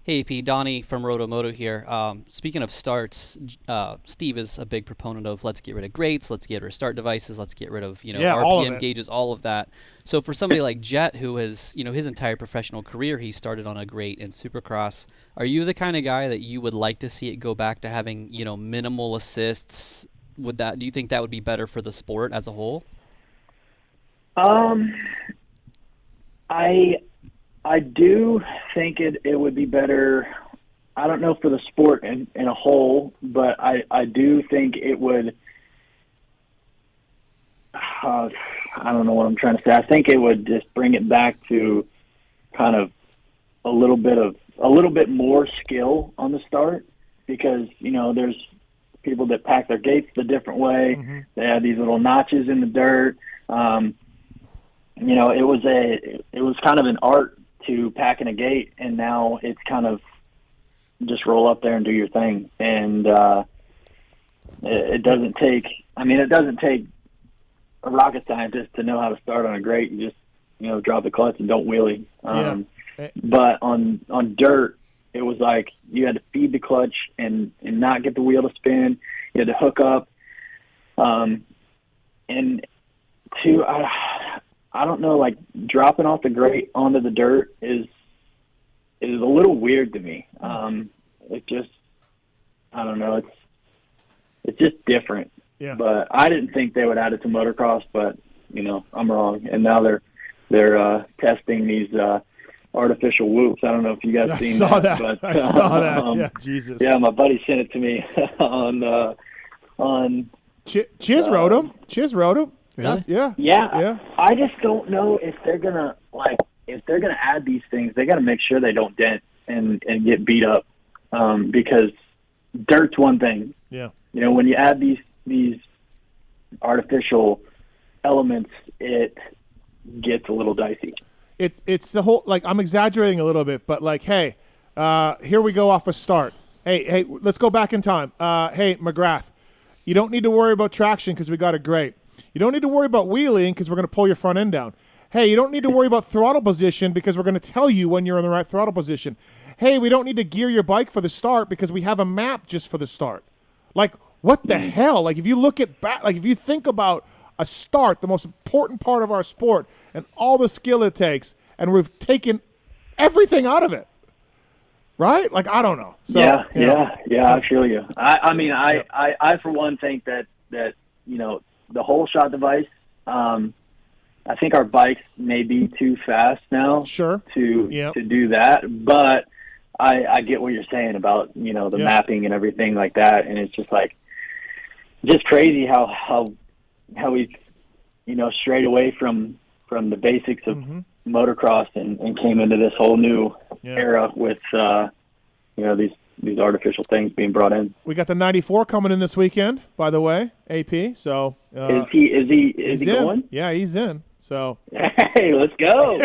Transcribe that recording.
Hey, AP, Donnie from Rotomoto here. Speaking of starts, Steve is a big proponent of let's get rid of grates, let's get rid of start devices, let's get rid of Yeah, all of RPM it. gauges, all of that. So for somebody like Jet, who has his entire professional career, he started on a grate in Supercross. Are you the kind of guy that you would like to see it go back to having minimal assists? Do you think that would be better for the sport as a whole? Um, I I do think it would be better. I don't know for the sport in a whole, but I do think it would. I don't know what I'm trying to say. I think it would just bring it back to kind of a little bit more skill on the start because there's people that pack their gates the different way. Hmm. They have these little notches in the dirt. It was kind of an art to packing a gate, and now it's kind of just roll up there and do your thing. And it doesn't take. I mean, it doesn't take a rocket scientist to know how to start on a grate. You just drop the clutch and don't wheelie. Yeah. But on dirt, it was like you had to feed the clutch and not get the wheel to spin. You had to hook up. And two, I don't know, like dropping off the grate onto the dirt is a little weird to me. It just, I don't know, it's just different. Yeah. But I didn't think they would add it to motocross, but I'm wrong. And now they're testing these artificial whoops. I don't know if you guys I seen saw that. but I saw that. Yeah, Jesus. yeah, my buddy sent it to me on Chiz wrote him. Chiz wrote him. Really? Yeah. yeah. Yeah. I just don't know if they're gonna add these things. They got to make sure they don't dent and get beat up because dirt's one thing. Yeah. When you add these artificial elements, it gets a little dicey. It's the whole, like, I'm exaggerating a little bit, but like, hey, here we go off a start. Hey, let's go back in time. Hey, McGrath, you don't need to worry about traction because we got it great. You don't need to worry about wheeling because we're going to pull your front end down. Hey, you don't need to worry about throttle position because we're going to tell you when you're in the right throttle position. Hey, we don't need to gear your bike for the start because we have a map just for the start. Like, what the hell? Like, if you look at back, like, if you think about a start, the most important part of our sport, and all the skill it takes, and we've taken everything out of it, right? Like, I don't know. So, Yeah. I feel you. I mean, I for one think that the whole shot device. I think our bikes may be too fast now. Sure. To do that, but I get what you're saying about the mapping and everything like that, and it's just like just crazy how we strayed away from the basics of motocross and came into this whole new era with these artificial things being brought in. We got the 94 coming in this weekend, by the way, AP. So is he he's going? Yeah, he's in. So hey, let's go.